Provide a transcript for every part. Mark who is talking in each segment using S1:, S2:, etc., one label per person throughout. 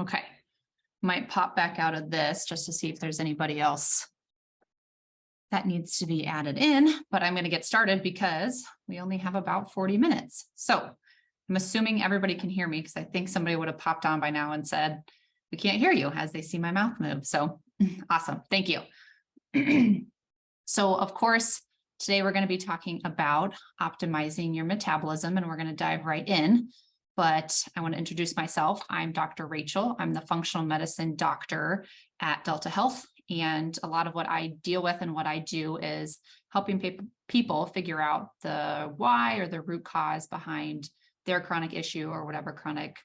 S1: Okay, might pop back out of this just to see if there's anybody else that needs to be added in, but I'm going to get started because we only have about 40 minutes. So I'm assuming everybody can hear me because I think somebody would have popped on by now and said, we can't hear you as they see my mouth move. So awesome. Thank you. So of course, today we're going to be talking about optimizing your metabolism, and we're going to dive right in. But I want to introduce myself. I'm Dr. Rachel. I'm the functional medicine doctor at Delta Health. And a lot of what I deal with and what I do is helping people figure out the why or the root cause behind their chronic issue or whatever chronic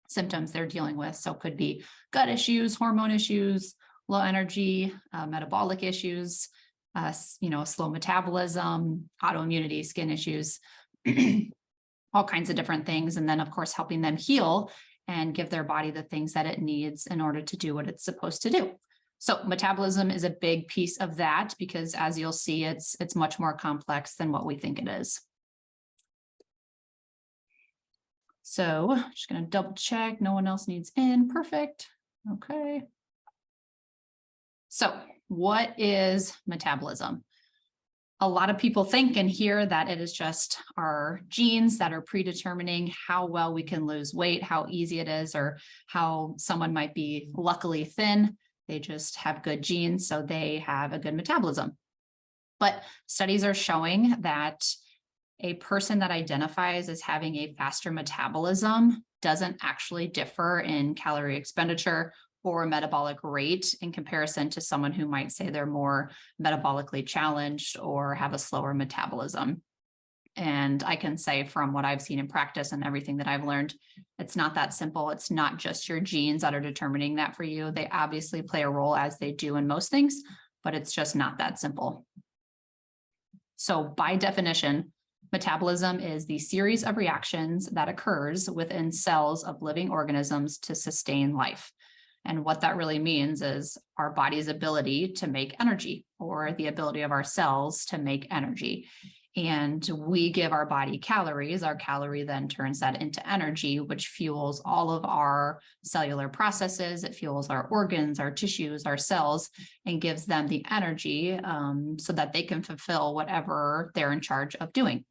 S1: symptoms they're dealing with. So it could be gut issues, hormone issues, low energy, metabolic issues, slow metabolism, autoimmunity, skin issues, all kinds of different things. And then, of course, helping them heal and give their body the things that it needs in order to do what it's supposed to do. So metabolism is a big piece of that because, as you'll see, it's much more complex than what we think it is. So just going to double check. No one else needs in. Perfect. Okay. So what is metabolism? A lot of people think and hear that it is just our genes that are predetermining how well we can lose weight, how easy it is, or how someone might be luckily thin. They just have good genes, so they have a good metabolism. But studies are showing that a person that identifies as having a faster metabolism doesn't actually differ in calorie expenditure or metabolic rate in comparison to someone who might say they're more metabolically challenged or have a slower metabolism. And I can say from what I've seen in practice and everything that I've learned, it's not that simple. It's not just your genes that are determining that for you. They obviously play a role, as they do in most things, but it's just not that simple. So by definition, metabolism is the series of reactions that occurs within cells of living organisms to sustain life. And what that really means is our body's ability to make energy, or the ability of our cells to make energy. And we give our body calories. Our calorie then turns that into energy, which fuels all of our cellular processes. It fuels our organs, our tissues, our cells, and gives them the energy so that they can fulfill whatever they're in charge of doing.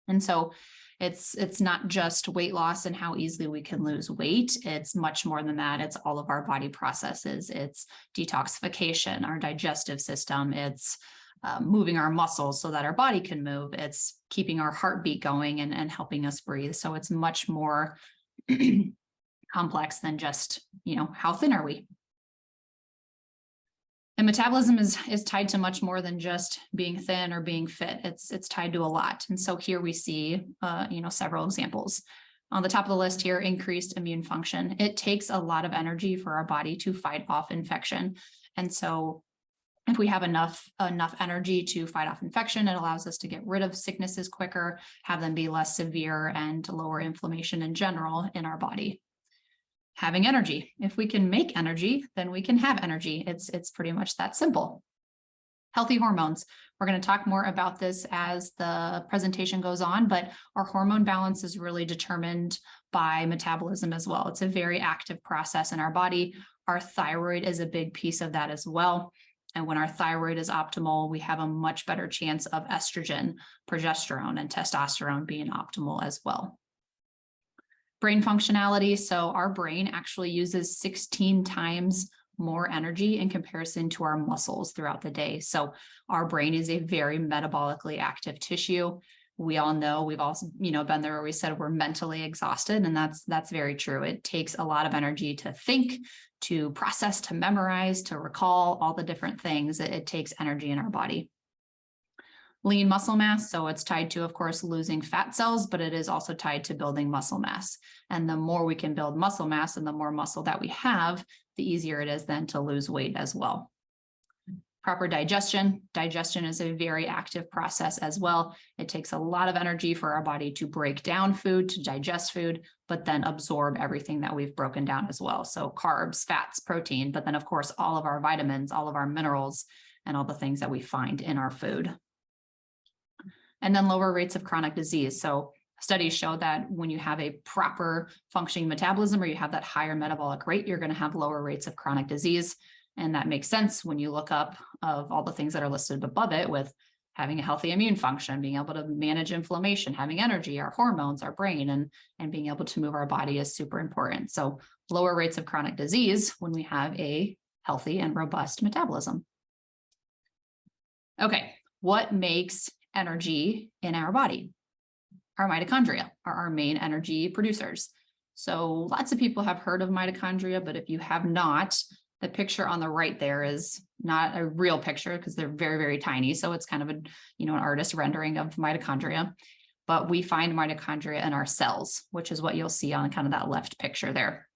S1: And so it's not just weight loss and how easily we can lose weight. It's much more than that. It's all of our body processes. It's detoxification, our digestive system. It's moving our muscles so that our body can move. It's keeping our heartbeat going and helping us breathe. So it's much more complex than just, how thin are we? And metabolism is tied to much more than just being thin or being fit. It's tied to a lot. And so here we see, several examples. On the top of the list here, increased immune function. It takes a lot of energy for our body to fight off infection. And so if we have enough energy to fight off infection, it allows us to get rid of sicknesses quicker, have them be less severe, and lower inflammation in general in our body. Having energy. If we can make energy, then we can have energy. It's pretty much that simple. Healthy hormones. We're going to talk more about this as the presentation goes on, but our hormone balance is really determined by metabolism as well. It's a very active process in our body. Our thyroid is a big piece of that as well. And when our thyroid is optimal, we have a much better chance of estrogen, progesterone, and testosterone being optimal as well. Brain functionality. So our brain actually uses 16 times more energy in comparison to our muscles throughout the day. So our brain is a very metabolically active tissue. We all know, we've also, been there where we said we're mentally exhausted, and that's very true. It takes a lot of energy to think, to process, to memorize, to recall all the different things. It takes energy in our body. Lean muscle mass, so it's tied to, of course, losing fat cells, but it is also tied to building muscle mass. And the more we can build muscle mass and the more muscle that we have, the easier it is then to lose weight as well. Proper digestion. Digestion is a very active process as well. It takes a lot of energy for our body to break down food, to digest food, but then absorb everything that we've broken down as well. So carbs, fats, protein, but then, of course, all of our vitamins, all of our minerals, and all the things that we find in our food. And then lower rates of chronic disease. So Studies show that when you have a proper functioning metabolism or you have that higher metabolic rate, you're going to have lower rates of chronic disease. And that makes sense when you look up of all the things that are listed above it, with having a healthy immune function, being able to manage inflammation, having energy, our hormones, our brain, and being able to move our body is super important. So lower rates of chronic disease when we have a healthy and robust metabolism. Okay, what makes energy in our body? Our mitochondria are our main energy producers. So lots of people have heard of mitochondria, but if you have not, the picture on the right there is not a real picture because they're very, very tiny. So it's kind of an artist rendering of mitochondria. But we find mitochondria in our cells, which is what you'll see on kind of that left picture there.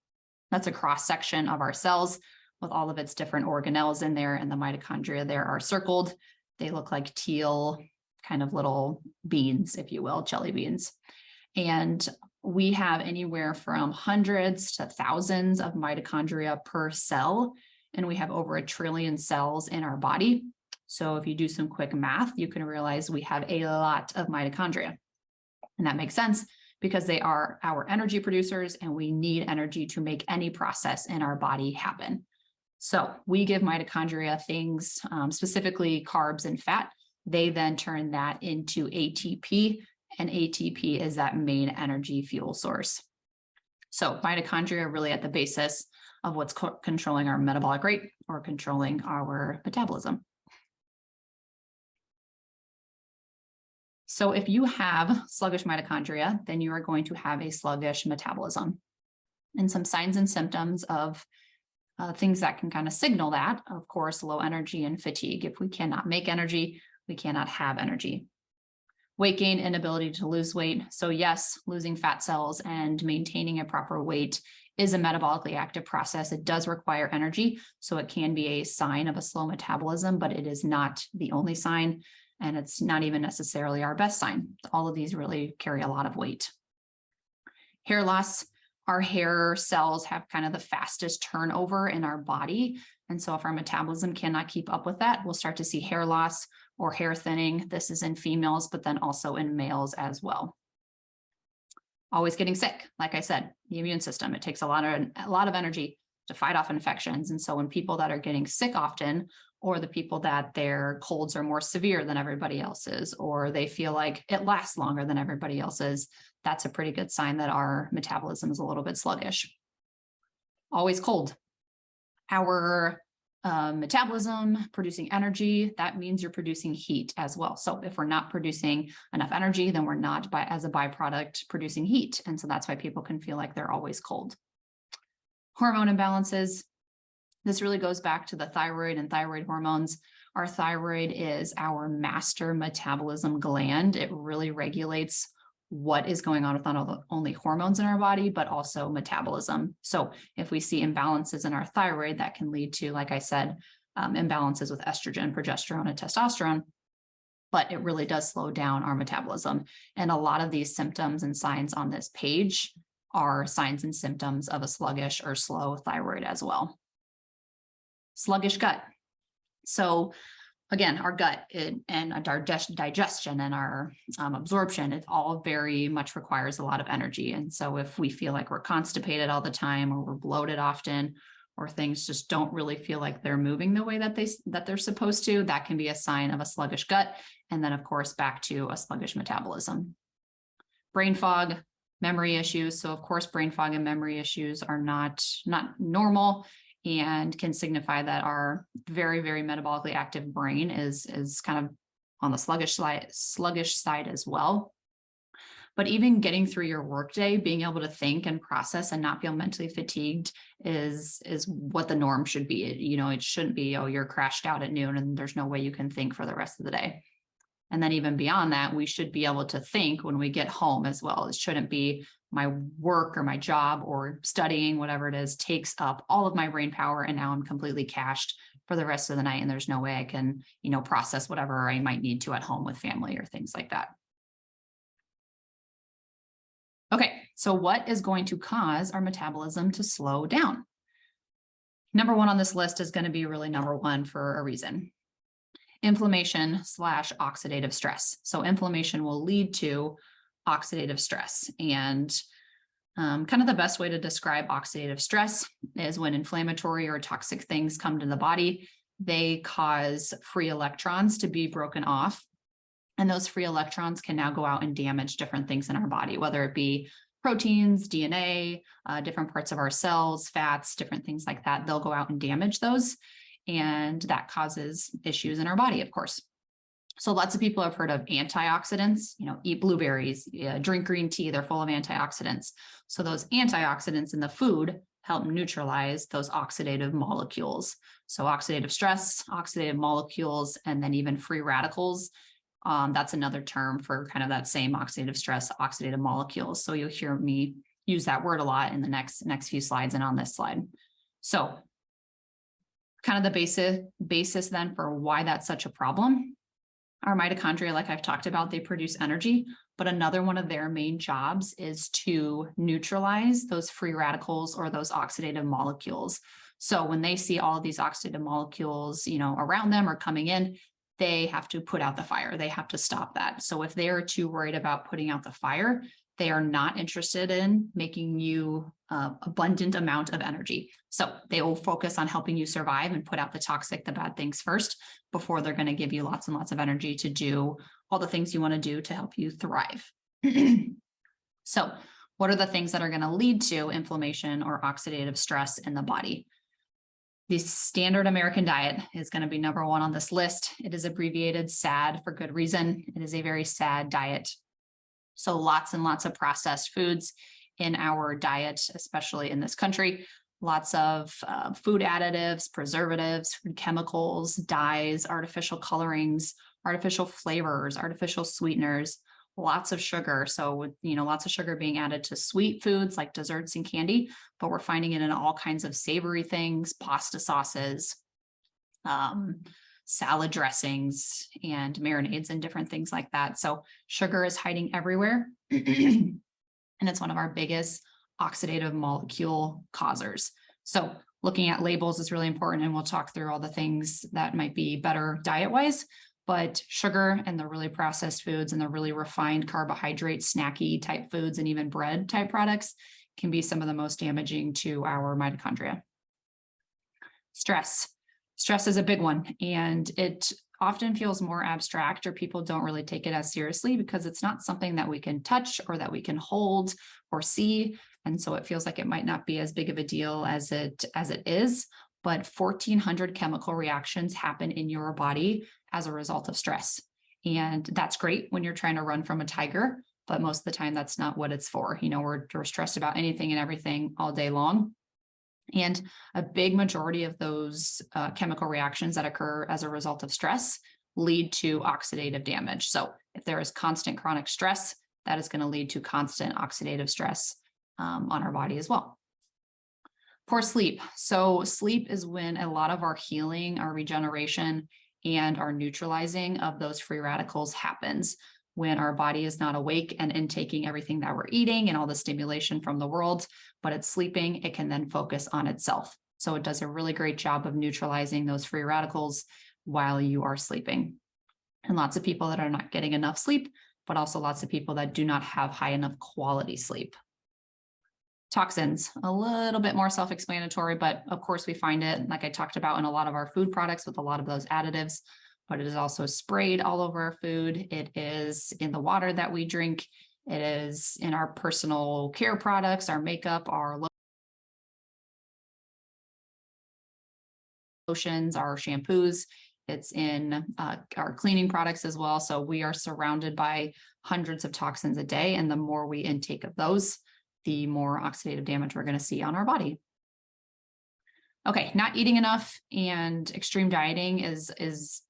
S1: That's a cross section of our cells with all of its different organelles in there, and the mitochondria there are circled. They look like teal kind of little beans, if you will, jelly beans. And we have anywhere from hundreds to thousands of mitochondria per cell, and we have over 1 trillion cells in our body. So if you do some quick math, you can realize we have a lot of mitochondria. And that makes sense because they are our energy producers, and we need energy to make any process in our body happen. So we give mitochondria things, specifically carbs and fat. They then turn that into ATP, and ATP is that main energy fuel source. So mitochondria are really at the basis of what's controlling our metabolic rate or controlling our metabolism. So if you have sluggish mitochondria, then you are going to have a sluggish metabolism. And some signs and symptoms of things that can kind of signal that, of course, low energy and fatigue. If we cannot make energy, we cannot have energy. Weight gain, inability to lose weight. So yes, losing fat cells and maintaining a proper weight is a metabolically active process. It does require energy, so it can be a sign of a slow metabolism, but it is not the only sign, and it's not even necessarily our best sign. All of these really carry a lot of weight. Hair loss. Our hair cells have kind of the fastest turnover in our body. And so if our metabolism cannot keep up with that, we'll start to see hair loss or hair thinning. This is in females, but then also in males as well. Always getting sick. Like I said, the immune system, it takes a lot of energy to fight off infections. And so when people that are getting sick often, or the people that their colds are more severe than everybody else's, or they feel like it lasts longer than everybody else's, that's a pretty good sign that our metabolism is a little bit sluggish. Always cold. Our metabolism producing energy, that means you're producing heat as well. So if we're not producing enough energy, then we're not, as a byproduct, producing heat. And so that's why people can feel like they're always cold. Hormone imbalances. This really goes back to the thyroid and thyroid hormones. Our thyroid is our master metabolism gland. It really regulates what is going on with not only hormones in our body, but also metabolism. So if we see imbalances in our thyroid, that can lead to, like I said, imbalances with estrogen, progesterone, and testosterone. But it really does slow down our metabolism. And a lot of these symptoms and signs on this page are signs and symptoms of a sluggish or slow thyroid as well. Sluggish gut. So again, our gut and our digestion and our absorption, it all very much requires a lot of energy. And so if we feel like we're constipated all the time, or we're bloated often, or things just don't really feel like they're moving the way that they're supposed to, that can be a sign of a sluggish gut. And then of course, back to a sluggish metabolism. Brain fog, memory issues. So of course, brain fog and memory issues are not normal, and can signify that our very, very metabolically active brain is kind of on the sluggish side as well. But even getting through your workday, being able to think and process and not feel mentally fatigued is what the norm should be. It shouldn't be, oh, you're crashed out at noon and there's no way you can think for the rest of the day. And then even beyond that, we should be able to think when we get home as well. It shouldn't be my work or my job or studying, whatever it is, takes up all of my brain power, and now I'm completely cached for the rest of the night, and there's no way I can, process whatever I might need to at home with family or things like that. Okay, so what is going to cause our metabolism to slow down? Number one on this list is going to be really number one for a reason. Inflammation / oxidative stress. So inflammation will lead to oxidative stress. And kind of the best way to describe oxidative stress is when inflammatory or toxic things come to the body, they cause free electrons to be broken off. And those free electrons can now go out and damage different things in our body, whether it be proteins, DNA, different parts of our cells, fats, different things like that. They'll go out and damage those. And that causes issues in our body, of course. So lots of people have heard of antioxidants, eat blueberries, drink green tea, they're full of antioxidants. So those antioxidants in the food help neutralize those oxidative molecules. So oxidative stress, oxidative molecules, and then even free radicals. That's another term for kind of that same oxidative stress, oxidative molecules. So you'll hear me use that word a lot in the next few slides and on this slide. So kind of the basis then for why that's such a problem. Our mitochondria, like I've talked about, they produce energy, but another one of their main jobs is to neutralize those free radicals or those oxidative molecules. So when they see all of these oxidative molecules, around them or coming in, they have to put out the fire. They have to stop that. So if they are too worried about putting out the fire, they are not interested in making you abundant amount of energy. So they will focus on helping you survive and put out the toxic, the bad things first, before they're going to give you lots and lots of energy to do all the things you want to do to help you thrive. So what are the things that are going to lead to inflammation or oxidative stress in the body? The standard American diet is going to be number one on this list. It is abbreviated SAD for good reason. It is a very sad diet. So lots and lots of processed foods in our diet, especially in this country. Lots of food additives, preservatives, food chemicals, dyes, artificial colorings, artificial flavors, artificial sweeteners, lots of sugar. So, lots of sugar being added to sweet foods like desserts and candy, but we're finding it in all kinds of savory things, pasta sauces, salad dressings, and marinades and different things like that. So sugar is hiding everywhere. And it's one of our biggest oxidative molecule causers. So looking at labels is really important, and we'll talk through all the things that might be better diet-wise. But sugar and the really processed foods and the really refined carbohydrate, snacky type foods, and even bread type products can be some of the most damaging to our mitochondria. Stress. Stress is a big one, and it often feels more abstract, or people don't really take it as seriously because it's not something that we can touch or that we can hold or see. And so it feels like it might not be as big of a deal as it is. But 1,400 chemical reactions happen in your body as a result of stress. And that's great when you're trying to run from a tiger, but most of the time that's not what it's for. We're stressed about anything and everything all day long. And a big majority of those chemical reactions that occur as a result of stress lead to oxidative damage. So if there is constant chronic stress, that is going to lead to constant oxidative stress on our body as well. Poor sleep. So sleep is when a lot of our healing, our regeneration, and our neutralizing of those free radicals happens. When our body is not awake and intaking everything that we're eating and all the stimulation from the world, but it's sleeping, it can then focus on itself. So it does a really great job of neutralizing those free radicals while you are sleeping. And lots of people that are not getting enough sleep, but also lots of people that do not have high enough quality sleep. Toxins, a little bit more self-explanatory, but of course we find it, like I talked about, in a lot of our food products with a lot of those additives, but it is also sprayed all over our food. It is in the water that we drink. It is in our personal care products, our makeup, our lotions, our shampoos. It's in our cleaning products as well. So we are surrounded by hundreds of toxins a day. And the more we intake of those, the more oxidative damage we're going to see on our body. Okay, not eating enough and extreme dieting is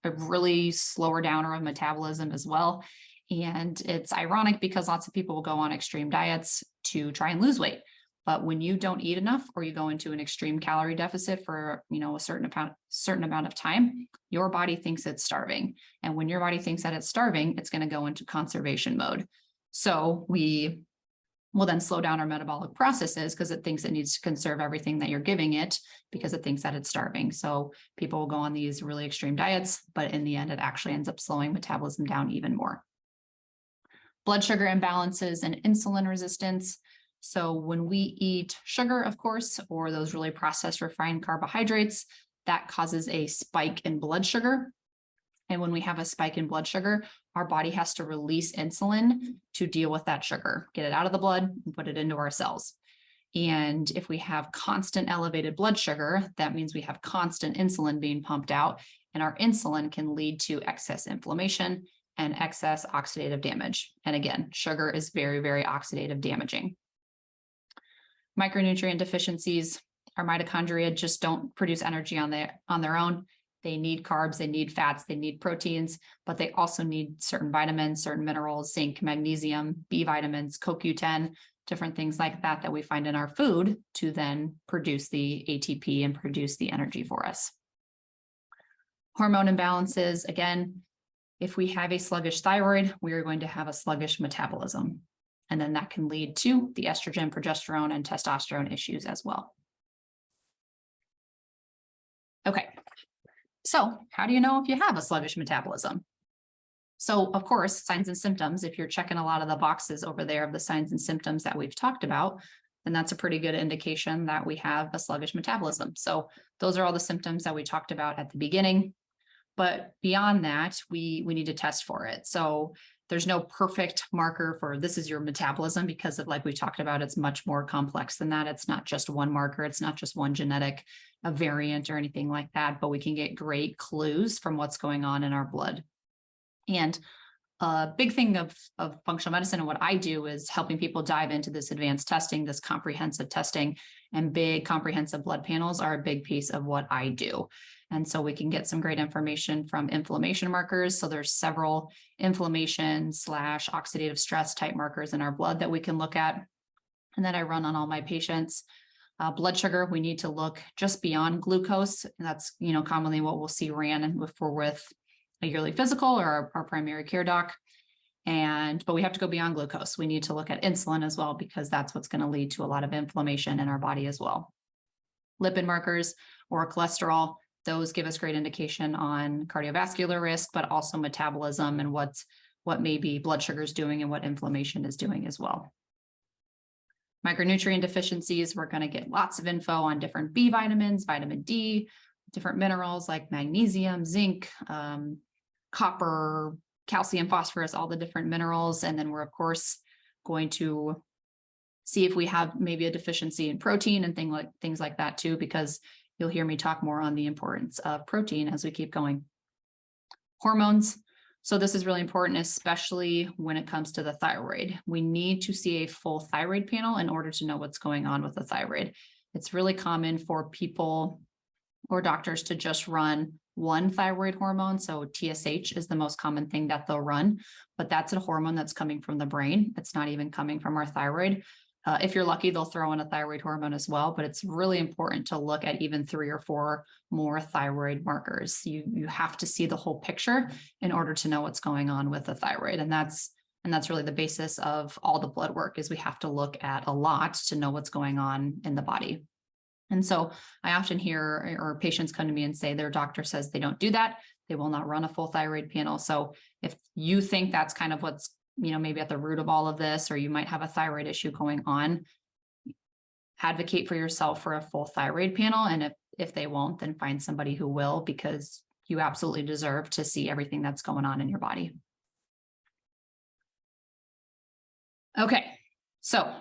S1: a really slower downer of metabolism as well. And it's ironic because lots of people will go on extreme diets to try and lose weight. But when you don't eat enough, or you go into an extreme calorie deficit for a certain amount of time, your body thinks it's starving. And when your body thinks that it's starving, it's going to go into conservation mode. So we will then slow down our metabolic processes because it thinks it needs to conserve everything that you're giving it because it thinks that it's starving. So people will go on these really extreme diets, but in the end, it actually ends up slowing metabolism down even more. Blood sugar imbalances and insulin resistance. So when we eat sugar, of course, or those really processed refined carbohydrates, that causes a spike in blood sugar. And when we have a spike in blood sugar, our body has to release insulin to deal with that sugar, get it out of the blood and put it into our cells. And if we have constant elevated blood sugar, that means we have constant insulin being pumped out, and our insulin can lead to excess inflammation and excess oxidative damage. And again, sugar is very, very oxidative damaging. Micronutrient deficiencies, our mitochondria just don't produce energy on their own. They need carbs, they need fats, they need proteins, but they also need certain vitamins, certain minerals, zinc, magnesium, B vitamins, CoQ10, different things like that that we find in our food to then produce the ATP and produce the energy for us. Hormone imbalances, again, if we have a sluggish thyroid, we are going to have a sluggish metabolism. And then that can lead to the estrogen, progesterone, and testosterone issues as well. Okay, so how do you know if you have a sluggish metabolism? So of course, signs and symptoms, if you're checking a lot of the boxes over there of the signs and symptoms that we've talked about, then that's a pretty good indication that we have a sluggish metabolism. So those are all the symptoms that we talked about at the beginning. But beyond that, we need to test for it. So there's no perfect marker for this is your metabolism because of, like we talked about, it's much more complex than that. It's not just one marker. It's not just one genetic variant or anything like that, but we can get great clues from what's going on in our blood. And a big thing of functional medicine and what I do is helping people dive into this advanced testing, this comprehensive testing, and big comprehensive blood panels are a big piece of what I do. And so we can get some great information from inflammation markers. So there's several inflammation / oxidative stress type markers in our blood that we can look at. And that I run on all my patients. Blood sugar, we need to look just beyond glucose. And that's, commonly what we'll see ran if we're with a yearly physical or our primary care doc. But we have to go beyond glucose. We need to look at insulin as well, because that's what's going to lead to a lot of inflammation in our body as well. Lipid markers or cholesterol, those give us great indication on cardiovascular risk, but also metabolism and what maybe blood sugar is doing and what inflammation is doing as well. Micronutrient deficiencies, we're going to get lots of info on different B vitamins, vitamin D, different minerals like magnesium, zinc, copper, calcium, phosphorus, all the different minerals. And then we're, of course, going to see if we have maybe a deficiency in protein and things like that too, because you'll hear me talk more on the importance of protein as we keep going. Hormones. So this is really important, especially when it comes to the thyroid. We need to see a full thyroid panel in order to know what's going on with the thyroid. It's really common for people or doctors to just run one thyroid hormone. So TSH is the most common thing that they'll run, but that's a hormone that's coming from the brain. It's not even coming from our thyroid. If you're lucky, they'll throw in a thyroid hormone as well, but it's really important to look at even 3 or 4 more thyroid markers. You have to see the whole picture in order to know what's going on with the thyroid. And that's really the basis of all the blood work, is we have to look at a lot to know what's going on in the body. And so I often hear, or patients come to me and say their doctor says they don't do that. They will not run a full thyroid panel. So if you think that's kind of what's, maybe at the root of all of this, or you might have a thyroid issue going on, advocate for yourself for a full thyroid panel. And if they won't, then find somebody who will, because you absolutely deserve to see everything that's going on in your body. Okay, so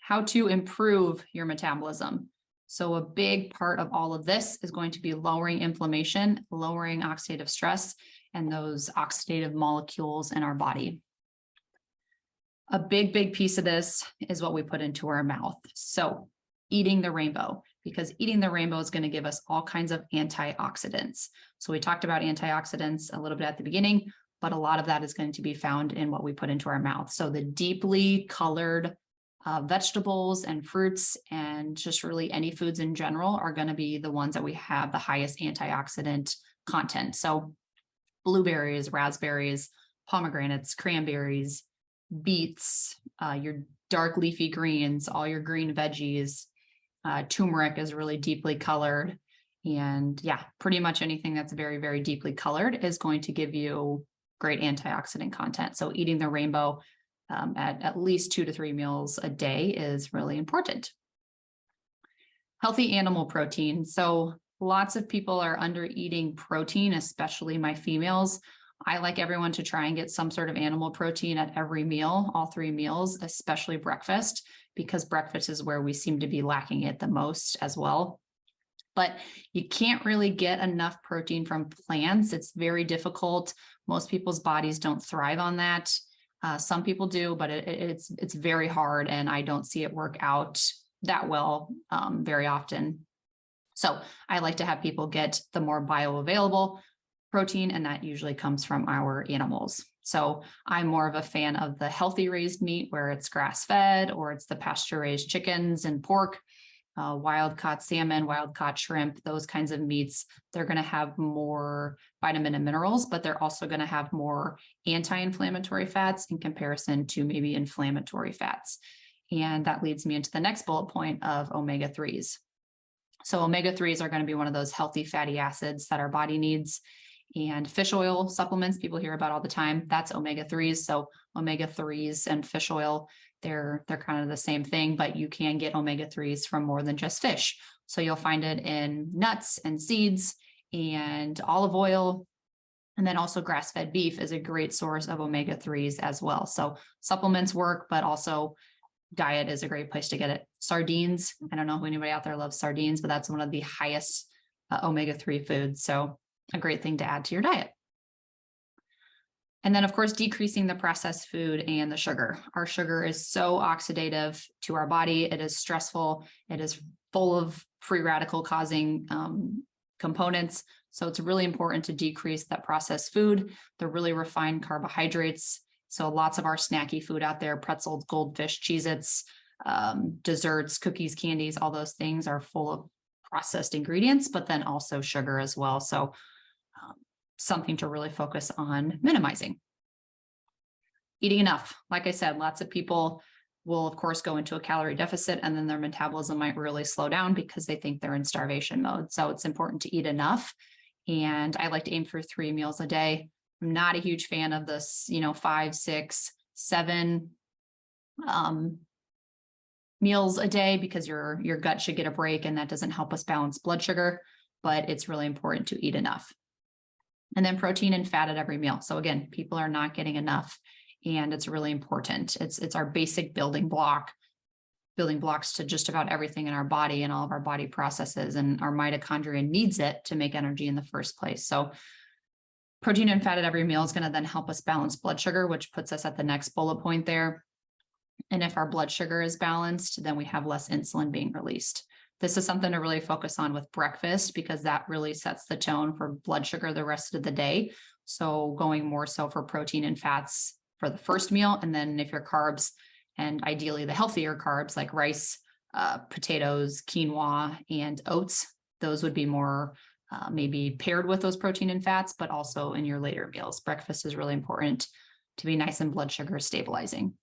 S1: how to improve your metabolism. So a big part of all of this is going to be lowering inflammation, lowering oxidative stress, and those oxidative molecules in our body. A big piece of this is what we put into our mouth. So eating the rainbow, because eating the rainbow is going to give us all kinds of antioxidants. So we talked about antioxidants a little bit at the beginning, but a lot of that is going to be found in what we put into our mouth. So the deeply colored vegetables and fruits, and just really any foods in general, are going to be the ones that we have the highest antioxidant content. So blueberries, raspberries, pomegranates, cranberries, beets, your dark leafy greens, all your green veggies, turmeric is really deeply colored. And yeah, pretty much anything that's very, very deeply colored is going to give you great antioxidant content. So eating the rainbow, at least 2 to 3 meals a day is really important. Healthy animal protein. So lots of people are under eating protein, especially my females. I like everyone to try and get some sort of animal protein at every meal, all 3 meals, especially breakfast, because breakfast is where we seem to be lacking it the most as well. But you can't really get enough protein from plants. It's very difficult. Most people's bodies don't thrive on that. Some people do, but it's very hard, and I don't see it work out that well very often. So I like to have people get the more bioavailable protein, and that usually comes from our animals. So I'm more of a fan of the healthy raised meat where it's grass-fed, or it's the pasture-raised chickens and pork, wild-caught salmon, wild-caught shrimp, those kinds of meats. They're going to have more vitamin and minerals, but they're also going to have more anti-inflammatory fats in comparison to maybe inflammatory fats. And that leads me into the next bullet point of omega-3s. So omega-3s are going to be one of those healthy fatty acids that our body needs. And fish oil supplements people hear about all the time, that's omega-3s. So omega-3s and fish oil, they're kind of the same thing, but you can get omega-3s from more than just fish. So you'll find it in nuts and seeds and olive oil. And then also grass-fed beef is a great source of omega-3s as well. So supplements work, but also diet is a great place to get it. Sardines, I don't know if anybody out there loves sardines, but that's one of the highest omega-3 foods. So a great thing to add to your diet. And then, of course, decreasing the processed food and the sugar. Our sugar is so oxidative to our body. It is stressful. It is full of free radical causing components. So it's really important to decrease that processed food, the really refined carbohydrates. So lots of our snacky food out there, pretzels, goldfish, Cheez-Its, desserts, cookies, candies, all those things are full of processed ingredients, but then also sugar as well. So something to really focus on minimizing. Eating enough. Like I said, lots of people will, of course, go into a calorie deficit, and then their metabolism might really slow down because they think they're in starvation mode. So it's important to eat enough. And I like to aim for 3 meals a day. I'm not a huge fan of this, 5, 6, 7 meals a day, because your gut should get a break, and that doesn't help us balance blood sugar, but it's really important to eat enough. And then protein and fat at every meal. So again, people are not getting enough, and it's really important. It's our basic building blocks to just about everything in our body and all of our body processes, and our mitochondria needs it to make energy in the first place. So protein and fat at every meal is going to then help us balance blood sugar, which puts us at the next bullet point there. And if our blood sugar is balanced, then we have less insulin being released. This is something to really focus on with breakfast, because that really sets the tone for blood sugar the rest of the day. So going more so for protein and fats for the first meal. And then if your carbs, and ideally the healthier carbs like rice, potatoes, quinoa, and oats, those would be more maybe paired with those protein and fats, but also in your later meals. Breakfast is really important to be nice and blood sugar stabilizing.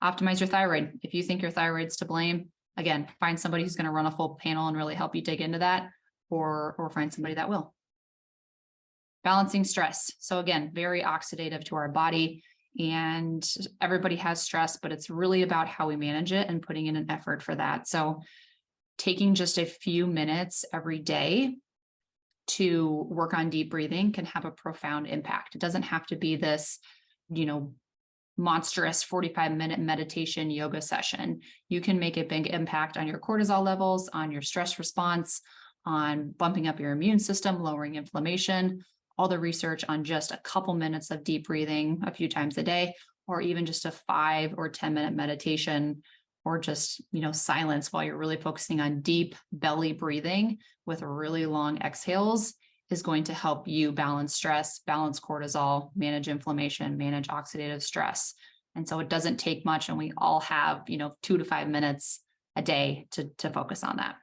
S1: Optimize your thyroid. If you think your thyroid's to blame, again, find somebody who's going to run a full panel and really help you dig into that, or find somebody that will. Balancing stress. So again, very oxidative to our body, and everybody has stress, but it's really about how we manage it and putting in an effort for that. So taking just a few minutes every day to work on deep breathing can have a profound impact. It doesn't have to be this, monstrous 45-minute meditation yoga session. You can make a big impact on your cortisol levels, on your stress response, on bumping up your immune system, lowering inflammation. All the research on just a couple minutes of deep breathing a few times a day, or even just a 5 or 10-minute meditation, or just, silence while you're really focusing on deep belly breathing with really long exhales, is going to help you balance stress, balance cortisol, manage inflammation, manage oxidative stress. And so it doesn't take much, and we all have, 2 to 5 minutes a day to focus on that.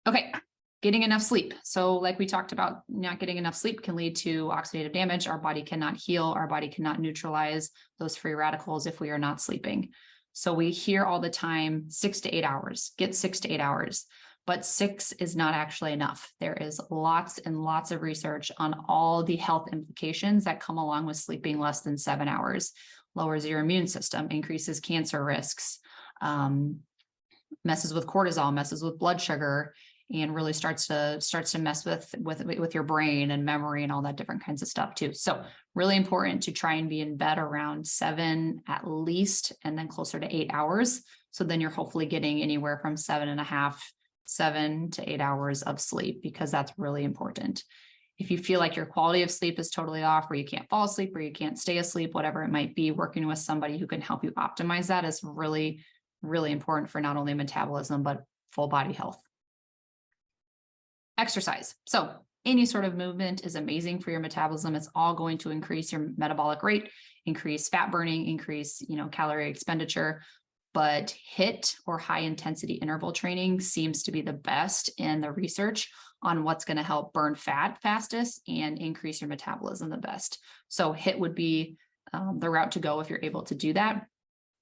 S1: Okay, getting enough sleep. So like we talked about, not getting enough sleep can lead to oxidative damage. Our body cannot heal. Our body cannot neutralize those free radicals if we are not sleeping. So we hear all the time, 6 to 8 hours, get 6 to 8 hours. but 6 is not actually enough. There is lots and lots of research on all the health implications that come along with sleeping less than 7 hours. Lowers your immune system, increases cancer risks, messes with cortisol, messes with blood sugar, and really starts to mess with your brain and memory and all that different kinds of stuff too. So really important to try and be in bed around 7 at least, and then closer to 8 hours. So then you're hopefully getting anywhere from 7 to 8 hours of sleep, because that's really important. If you feel like your quality of sleep is totally off, or you can't fall asleep, or you can't stay asleep, whatever it might be, working with somebody who can help you optimize that is really, really important for not only metabolism, but full body health. Exercise. So any sort of movement is amazing for your metabolism. It's all going to increase your metabolic rate, increase fat burning, increase, calorie expenditure. But HIIT, or high intensity interval training, seems to be the best in the research on what's going to help burn fat fastest and increase your metabolism the best. So HIIT would be the route to go if you're able to do that.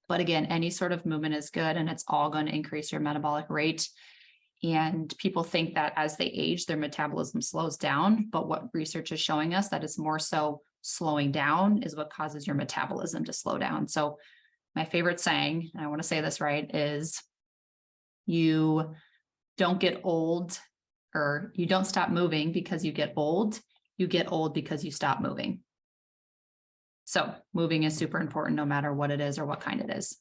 S1: But again, any sort of movement is good, and it's all going to increase your metabolic rate. And people think that as they age, their metabolism slows down. But what research is showing us, that is more so slowing down is what causes your metabolism to slow down. So my favorite saying, and I want to say this right, is you don't get old, or you don't stop moving because you get old. You get old because you stop moving. So moving is super important no matter what it is or what kind it is.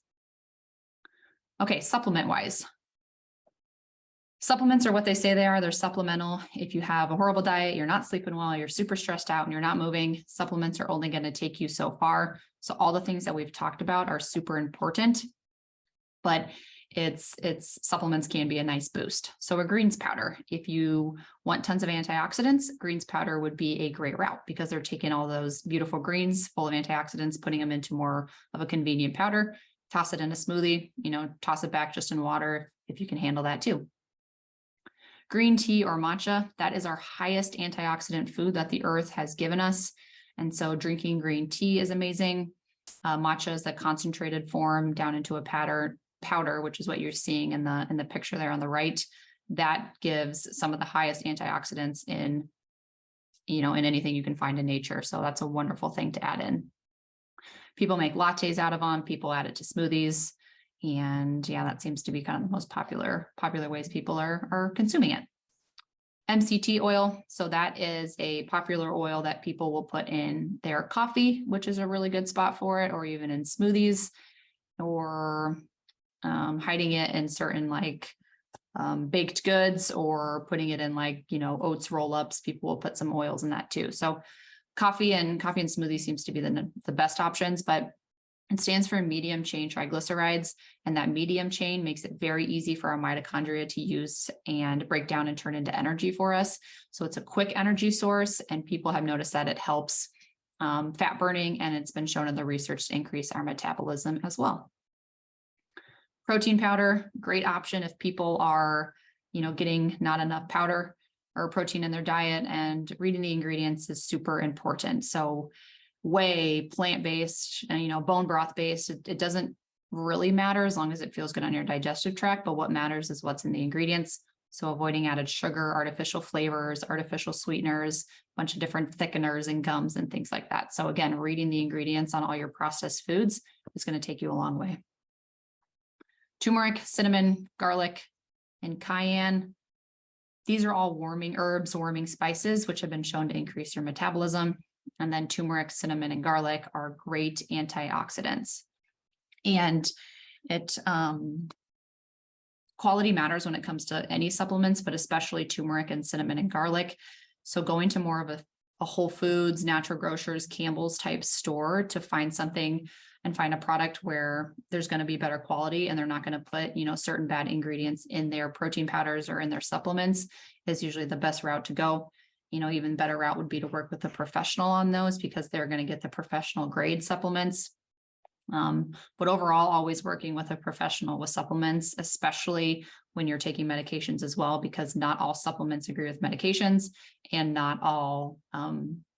S1: Okay, supplement wise. Supplements are what they say they are. They're supplemental. If you have a horrible diet, you're not sleeping well, you're super stressed out, and you're not moving, supplements are only going to take you so far. So all the things that we've talked about are super important, but supplements can be a nice boost. So a greens powder, if you want tons of antioxidants, greens powder would be a great route, because they're taking all those beautiful greens full of antioxidants, putting them into more of a convenient powder, toss it in a smoothie, toss it back just in water if you can handle that too. Green tea or matcha, that is our highest antioxidant food that the earth has given us. And so drinking green tea is amazing. Matcha is the concentrated form down into a powder, which is what you're seeing in the picture there on the right. That gives some of the highest antioxidants in anything you can find in nature. So that's a wonderful thing to add in. People make lattes out of them. People add it to smoothies. And yeah, that seems to be kind of the most popular ways people are consuming it. MCT oil. So that is a popular oil that people will put in their coffee, which is a really good spot for it, or even in smoothies, or hiding it in certain baked goods, or putting it in oats roll-ups. People will put some oils in that too. So coffee and smoothie seems to be the best options, but it stands for medium chain triglycerides, and that medium chain makes it very easy for our mitochondria to use and break down and turn into energy for us. So it's a quick energy source, and people have noticed that it helps fat burning, and it's been shown in the research to increase our metabolism as well. Protein powder, great option if people are, getting not enough powder or protein in their diet, and reading the ingredients is super important. So whey, plant-based, bone broth-based, it doesn't really matter as long as it feels good on your digestive tract, but what matters is what's in the ingredients. So avoiding added sugar, artificial flavors, artificial sweeteners, a bunch of different thickeners and gums and things like that. So again, reading the ingredients on all your processed foods is going to take you a long way. Turmeric, cinnamon, garlic, and cayenne. These are all warming herbs, warming spices, which have been shown to increase your metabolism. And then turmeric, cinnamon, and garlic are great antioxidants. And quality matters when it comes to any supplements, but especially turmeric and cinnamon and garlic. So going to more of a Whole Foods, Natural Grocers, Campbell's type store to find something and find a product where there's going to be better quality, and they're not going to put, certain bad ingredients in their protein powders or in their supplements, is usually the best route to go. Even better route would be to work with a professional on those, because they're going to get the professional grade supplements. But overall, always working with a professional with supplements, especially when you're taking medications as well, because not all supplements agree with medications, and not all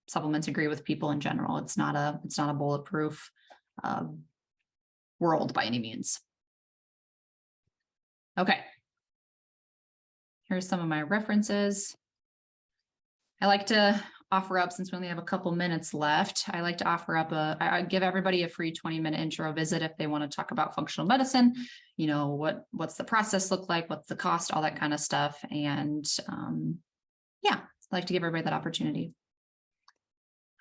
S1: supplements agree with people in general. It's not a bulletproof world by any means. Okay. Here's some of my references. I like to offer up, since we only have a couple minutes left, I like to offer up I give everybody a free 20-minute intro visit if they want to talk about functional medicine. You know, what's the process look like? What's the cost? All that kind of stuff. And yeah, I like to give everybody that opportunity.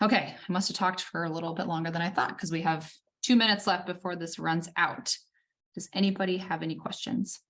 S1: Okay, I must have talked for a little bit longer than I thought because we have 2 minutes left before this runs out. Does anybody have any questions?